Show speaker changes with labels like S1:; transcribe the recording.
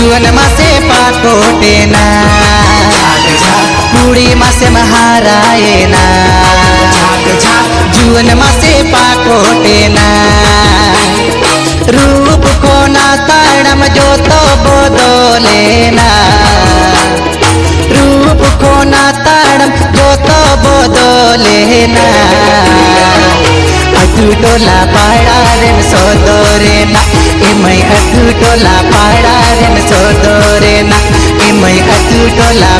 S1: जुवन मासे पाकोटे ना कुड़ी मासे महाराए ना जुवन मासे पाकोटे ना रूप को ना ताड़म जो तो बदले ना रूप को ना ताड़म जो तो बदले ना अटू टोला पाड़ा रेन सोदोरे ना इमय अटू टोला पाड़ा रेन सोदोरे ना इमय अटू टोला